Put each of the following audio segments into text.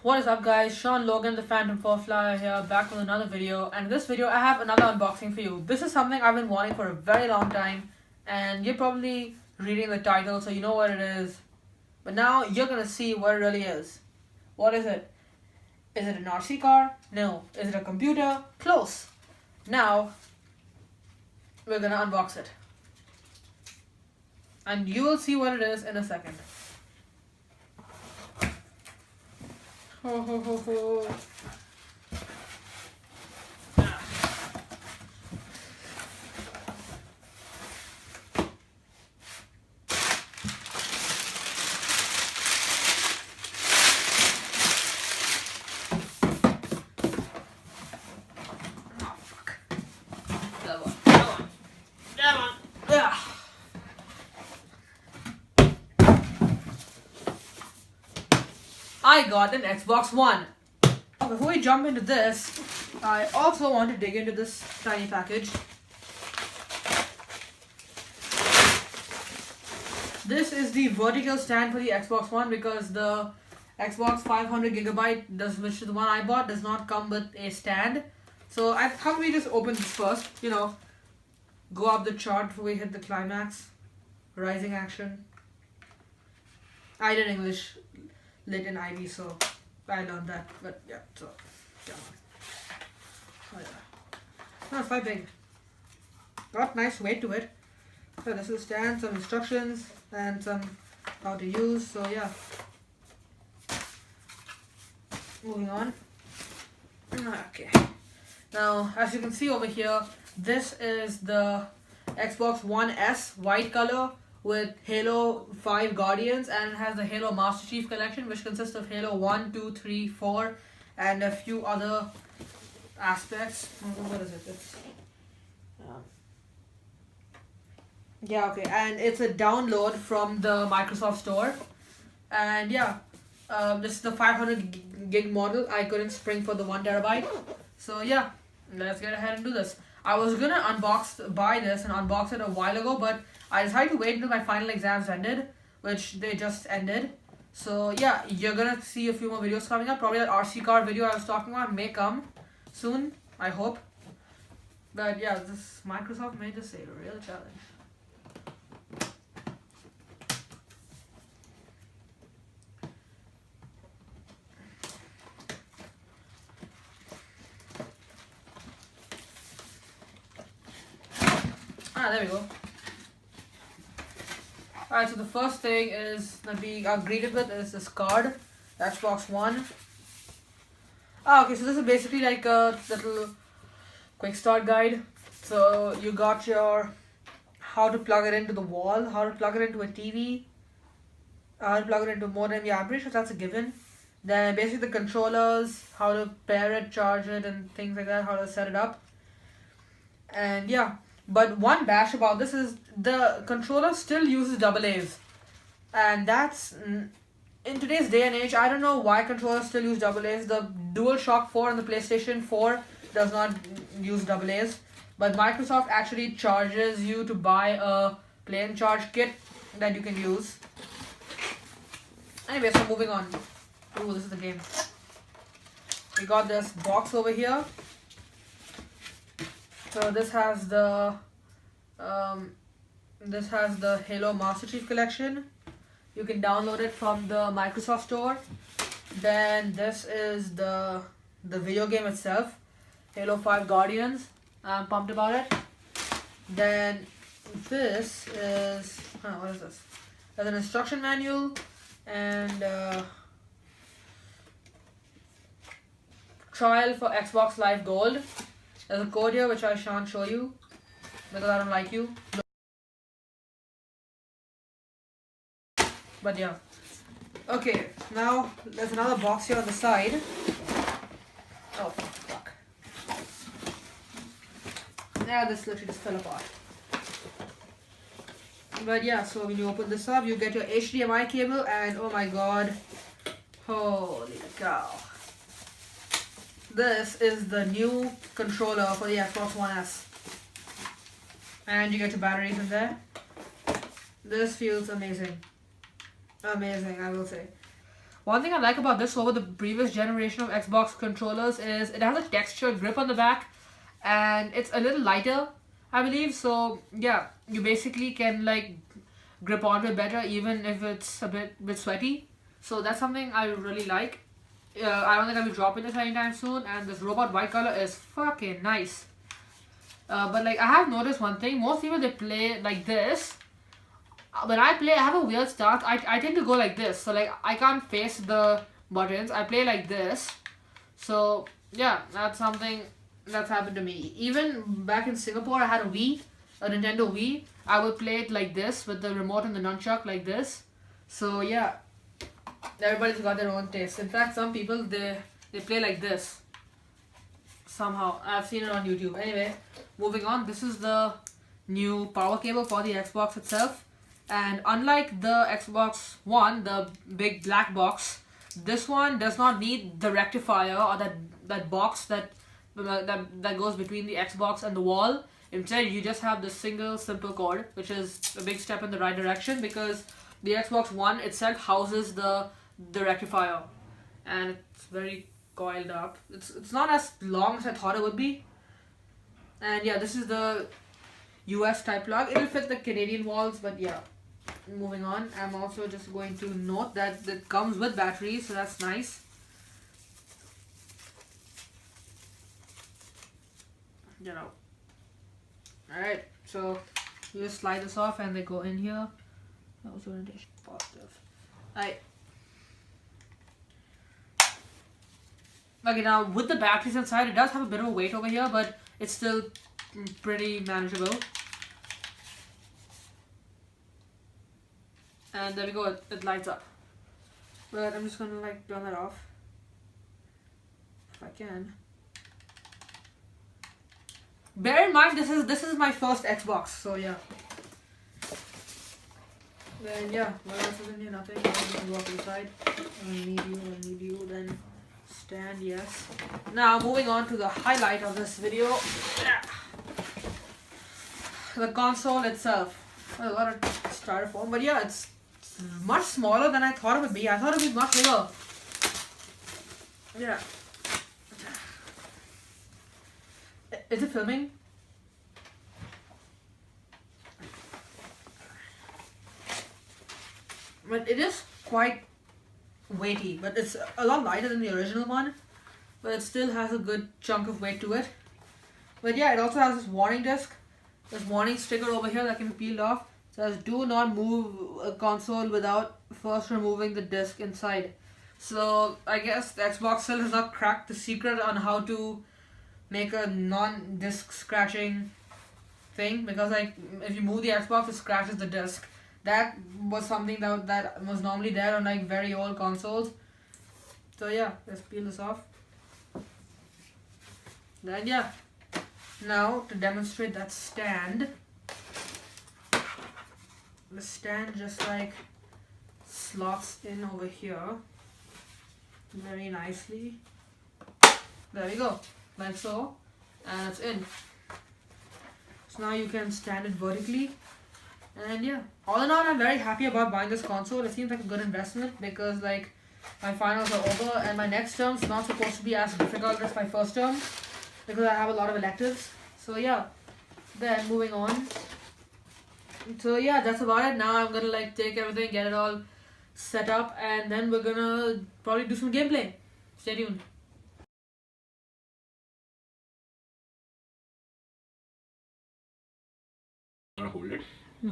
What is up guys, Sean Logan the Phantom Flyer here, back with another video, and in this video I have another unboxing for you. This is something I've been wanting for a very long time, and you're probably reading the title so you know what it is. But now you're gonna see what it really is. What is it? Is it an RC car? No. Is it a computer? Close. Now, we're gonna unbox it. And you will see what it is in a second. Ho ho ho ho. I got an Xbox One. Before we jump into this, I also want to dig into this tiny package. This is the vertical stand for the Xbox One because the Xbox 500GB, which is the one I bought, does not come with a stand. So I thought we just open this first, go up the chart before we hit the climax. Rising action. I did English lit in IB, so I learned that, but yeah, so yeah. Oh yeah. No, it's quite big. Got nice weight to it. So this is stand, some instructions, and some how to use, so yeah. Moving on. Okay. Now, as you can see over here, this is the Xbox One S, white color, with Halo 5 Guardians, and it has the Halo Master Chief Collection, which consists of Halo 1, 2, 3, 4, and a few other aspects. What is it? It's, yeah, okay, and it's a download from the Microsoft Store. And yeah, this is the 500 gig model. I couldn't spring for the 1TB. So yeah, let's get ahead and do this. I was gonna buy this and unbox it a while ago, but I decided to wait until my final exams ended, which they just ended. So yeah, you're gonna see a few more videos coming up. Probably that RC car video I was talking about may come soon, I hope. But yeah, this Microsoft made this a real challenge. There we go. Alright, so the first thing is that we are greeted with is this card, Xbox One. Okay, so this is basically like a little quick start guide. So you got your how to plug it into the wall, how to plug it into a TV, how to plug it into a modem. Yeah, I'm pretty sure that's a given. Then basically the controllers, how to pair it, charge it, and things like that, how to set it up. And yeah. But one bash about this is the controller still uses AA's, and that's in today's day and age. I don't know why controllers still use AA's. The DualShock 4 and the PlayStation 4 does not use AA's, but Microsoft actually charges you to buy a plain charge kit that you can use. Anyway, so moving on. Ooh, this is the game. We got this box over here. So this has the Halo Master Chief Collection. You can download it from the Microsoft Store. Then this is the video game itself, Halo 5 Guardians. I'm pumped about it. Then this is what is this? There's an instruction manual and trial for Xbox Live Gold. There's a code here which I shan't show you because I don't like you. But yeah. Okay, now there's another box here on the side. Oh, fuck. Yeah, this literally just fell apart. But yeah, so when you open this up, you get your HDMI cable and oh my god. Holy cow. This is the new controller for the Xbox One S. And you get your batteries in there. This feels amazing. Amazing, I will say. One thing I like about this over the previous generation of Xbox controllers is it has a textured grip on the back, and it's a little lighter, I believe. So yeah, you basically can like grip onto it better even if it's a bit sweaty. So that's something I really like. I don't think I'll be dropping this anytime soon, and this robot white color is fucking nice. But like I have noticed one thing, most people they play like this. When I play, I have a weird stance. I tend to go like this, so like I can't face the buttons. I play like this. So yeah, that's something that's happened to me. Even back in Singapore, I had a Nintendo Wii. I would play it like this with the remote and the nunchuck like this. So yeah, everybody's got their own taste. In fact, some people they play like this. Somehow, I've seen it on YouTube. Anyway, moving on. This is the new power cable for the Xbox itself. And unlike the Xbox One, the big black box, this one does not need the rectifier or that box that goes between the Xbox and the wall. Instead, you just have this single simple cord, which is a big step in the right direction because the Xbox One itself houses the rectifier, and it's very coiled up. It's not as long as I thought it would be. And yeah, this is the US type plug. It'll fit the Canadian walls, but yeah. Moving on, I'm also just going to note that it comes with batteries, so that's nice. You know. Alright, so you just slide this off and they go in here. That was orientation. Positive. Alright. Okay, now with the batteries inside, it does have a bit of a weight over here, but it's still pretty manageable. And there we go, it lights up. But I'm just gonna like turn that off if I can. Bear in mind this is my first Xbox, so yeah. Then yeah, what else is in here? Nothing. I'm gonna go up inside. I need you, then stand, yes. Now moving on to the highlight of this video. The console itself. A lot of styrofoam, but yeah, it's much smaller than I thought it would be. I thought it would be much bigger. Yeah. Is it filming? But it is quite weighty, but it's a lot lighter than the original one. But it still has a good chunk of weight to it. But yeah, it also has this warning disc. This warning sticker over here that can be peeled off. Says do not move a console without first removing the disc inside. So I guess the Xbox still has not cracked the secret on how to make a non-disc scratching thing, because like if you move the Xbox, it scratches the disc. That was something that was normally there on like very old consoles. So yeah, let's peel this off. Then yeah, now to demonstrate that stand. The stand just like slots in over here very nicely. There we go, like so, and it's in. So now you can stand it vertically, and yeah, all in all, I'm very happy about buying this console. It seems like a good investment because like my finals are over and my next term's not supposed to be as difficult as my first term because I have a lot of electives. So yeah, then moving on. So yeah, that's about it. Now I'm gonna like take everything, get it all set up, and then we're gonna probably do some gameplay. Stay tuned.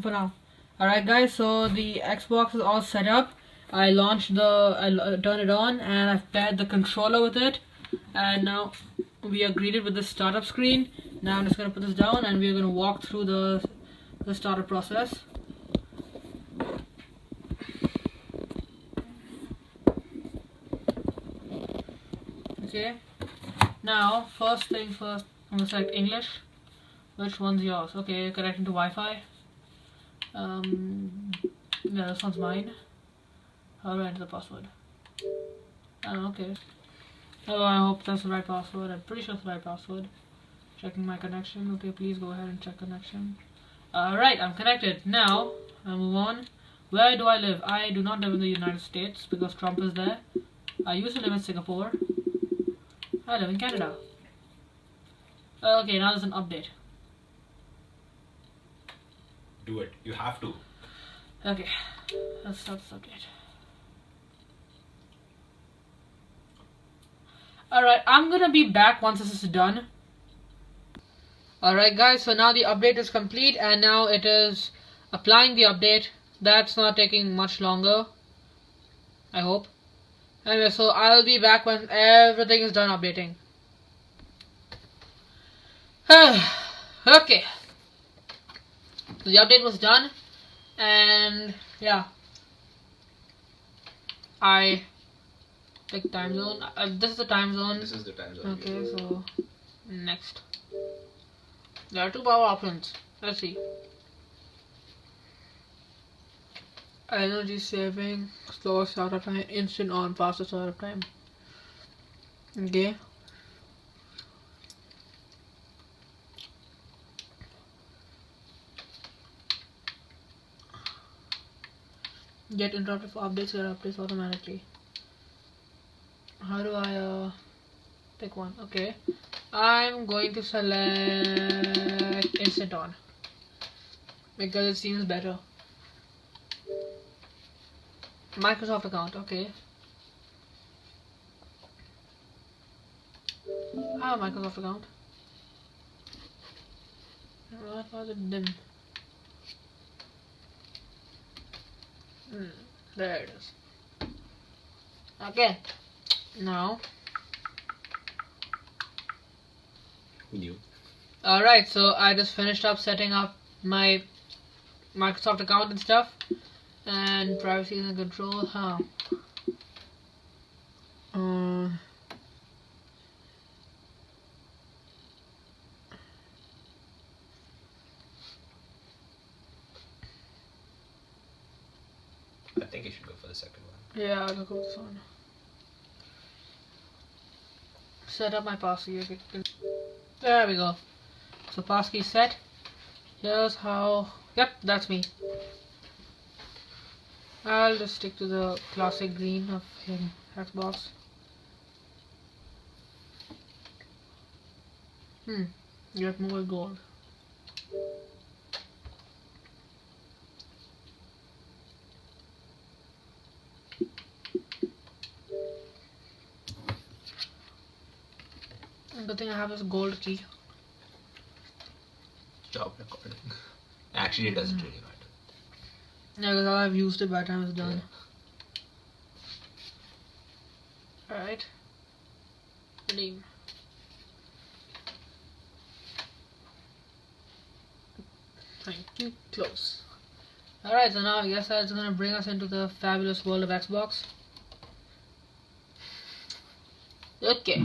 For now. Alright guys, so the Xbox is all set up. I turned it on, and I've paired the controller with it, and now we are greeted with the startup screen. Now I'm just gonna put this down and we're gonna walk through the startup process. Okay, now first things first, I'm gonna select English. Which one's yours? Okay, connecting to Wi-Fi. Yeah, this one's mine. How do I enter the password? Oh, okay. Oh, I hope that's the right password. I'm pretty sure it's the right password. Checking my connection. Okay, please go ahead and check connection. Alright, I'm connected. Now, I'll move on. Where do I live? I do not live in the United States because Trump is there. I used to live in Singapore. I live in Canada. Okay, now there's an update. Do it. You have to. Okay, let's start this update. Alright, I'm gonna be back once this is done. Alright guys, so now the update is complete and now it is applying the update. That's not taking much longer, I hope. Anyway, so I'll be back when everything is done updating. Okay. So the update was done and yeah. I pick time zone. This is the time zone. This is the time zone. Okay, so next. There are 2 power options. Let's see. Energy saving, slower startup time, instant on, faster startup time. Okay. Get interrupted for updates, get updates automatically. How do I pick one? Okay. I'm going to select instant on because it seems better. Microsoft account, okay. I have a Microsoft account. What was it dim? There it is. Okay. Now. Who knew? Alright, so I just finished up setting up my Microsoft account and stuff. And privacy and control, how? I think you should go for the second one. Yeah, I'll go with this one. Set up my passkey. There we go. So passkey set. Here's how. Yep, that's me. I'll just stick to the classic green of Xbox. Get more gold. Good thing I have this gold key. Job recording. Actually, it doesn't really matter. Yeah, because I've used it by the time it's done. Yeah. Alright. Redeem. Thank you. Close. Alright, so now I guess that's gonna bring us into the fabulous world of Xbox. Okay.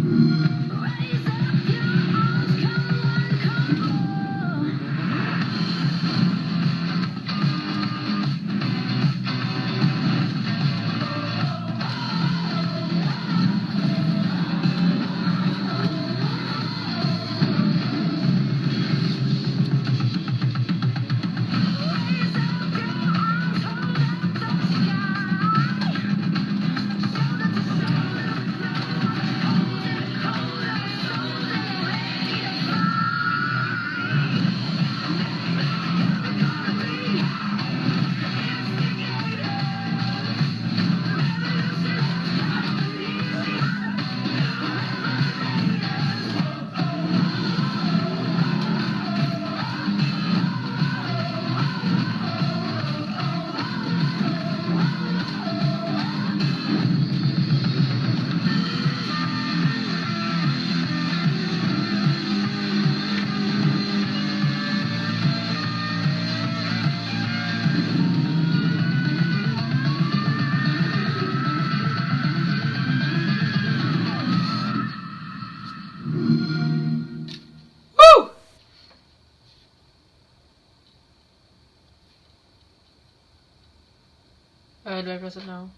Do I press it now?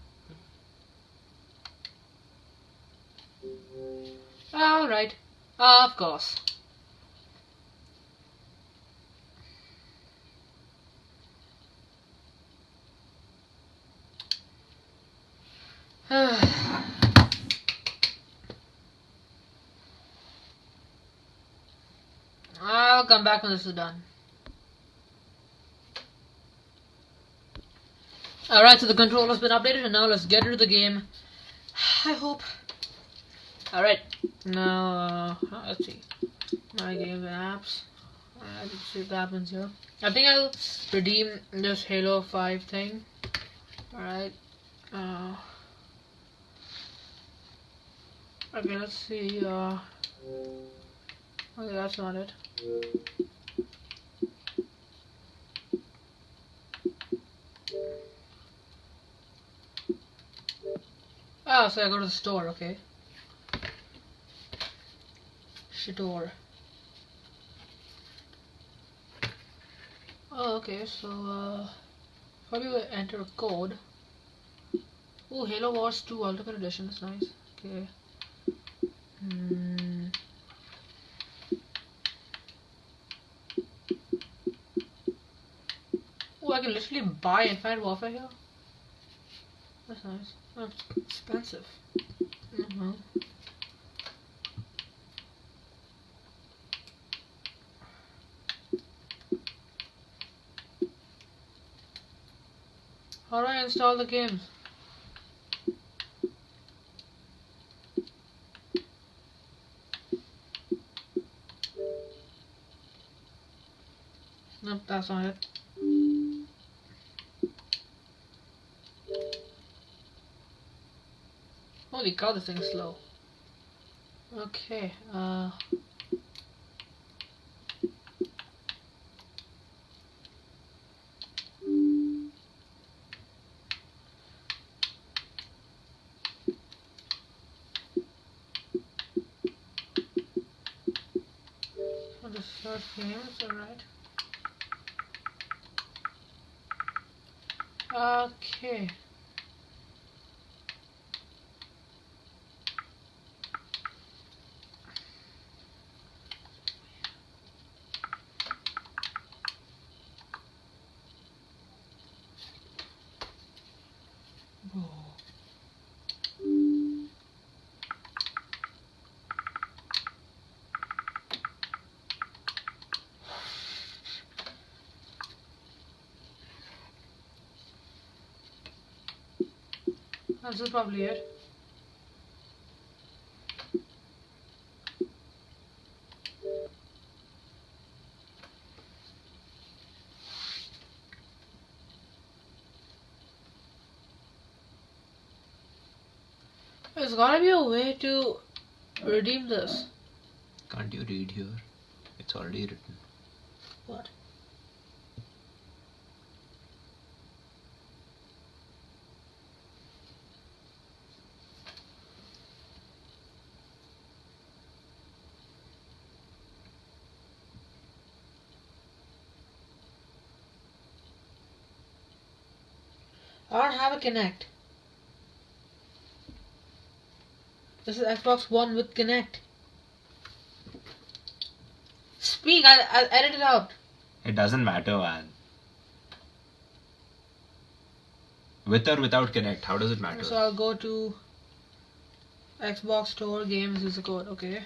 Alright. Of course. I'll come back when this is done. Alright, so the controller's been updated and now let's get into the game. I hope. Alright, now let's see. My game apps. Let's see what happens here. I think I'll redeem this Halo 5 thing. Alright. Okay, let's see. Okay, that's not it. Oh, so I go to the store, okay. Store. Oh, okay, so how do you enter a code? Oh, Halo Wars 2 Ultimate Edition, that's nice. Okay. Oh, I can literally buy Infinite Warfare here? That's nice. Oh, it's expensive. How do I install the games? Nope, that's not it. Holy cow, this thing is slow. Okay, the search games, alright. Okay. This is probably it. There's gotta be a way to redeem this. Can't you read here? It's already written. What? I don't have a Kinect. This is Xbox One with Kinect. Speak, I'll edit it out. It doesn't matter, man. With or without Connect, how does it matter? So I'll go to Xbox Store, Games, use the code, okay.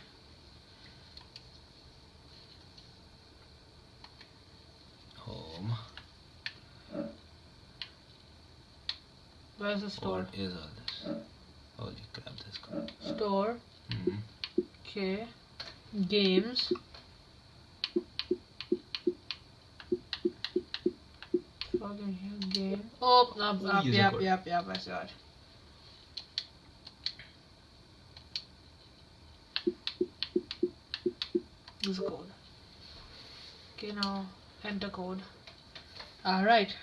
Home. Where's the store? What is all this? Holy crap, this code. Store. Okay. Games. Fucking hell, game. Oh, no, yep, I saw it. Use the code. Okay, now enter code. Alright.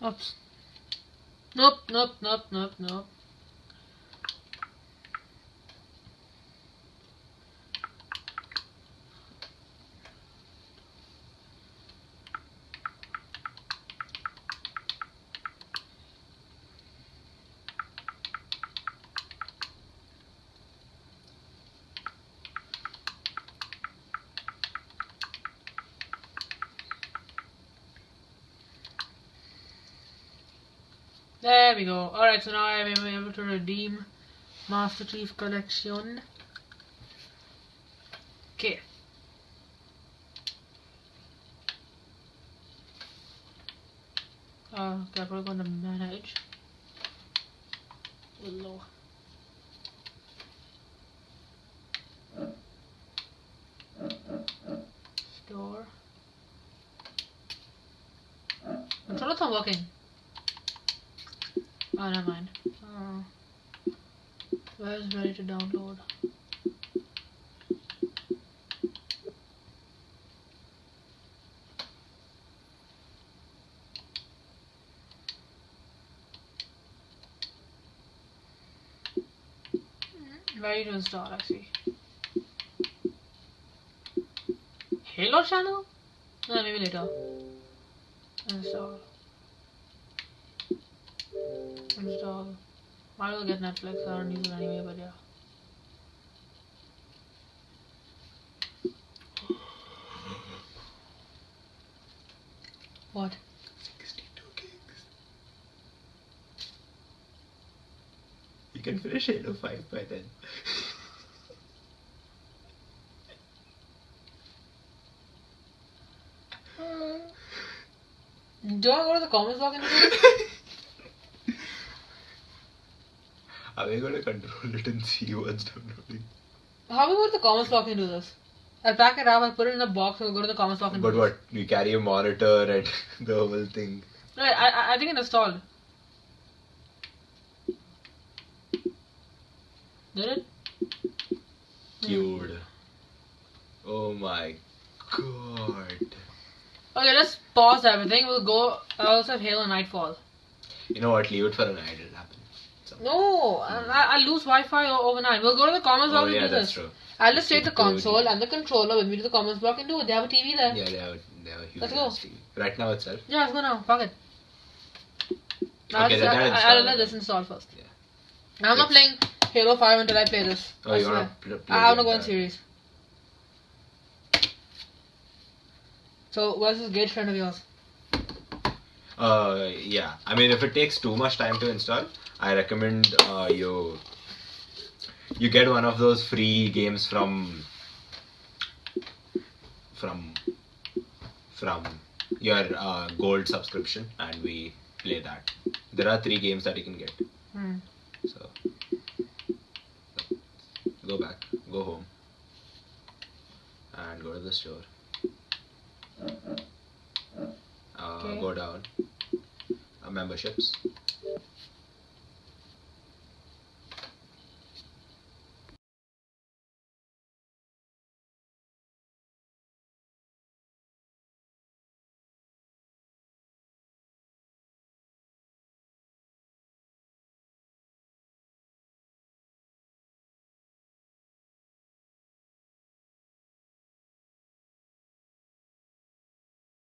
Oops. Nope. There we go. Alright, so now I am able to redeem Master Chief Collection. Okay. Okay, I'm going to manage. Low. Store. Controller's not working. Oh, never mind. Where's ready to download? Ready to install, I see. Halo channel? No, maybe later. Install. I will get Netflix, I don't use it anyway, but yeah. What? 62 gigs. You can finish Halo 5 by then. Do I go to the comments block and do this? Are we going to control it and see what's downloading? How do we go to the comments block and do this? I'll pack it up, I'll put it in a box, and we'll go to the comments block and do But this. what? You carry a monitor and the whole thing. No, I think it's installed. Did it? Dude. Oh my god. Okay, let's pause everything. We'll go. I also have Halo Nightfall. You know what? Leave it for a night. It'll happen. No, I'll lose Wi-Fi overnight. We'll go to the comments block and do that's this. true. I'll just take the console and the controller with me to the comments block and do it. They have a TV there. Yeah, they have a huge Let's go. TV. Right now itself. Yeah, let's go now. Fuck it. Okay, I'll let this install first. Yeah. I'm not playing Halo 5 until I play this. Oh, you wanna play I wanna go in that? series. So, where's this gauge friend of yours? Yeah. I mean, if it takes too much time to install, I recommend you get one of those free games from your gold subscription, and we play that. There are 3 games that you can get. So go back, go home, and go to the store. Okay. Go down. Memberships.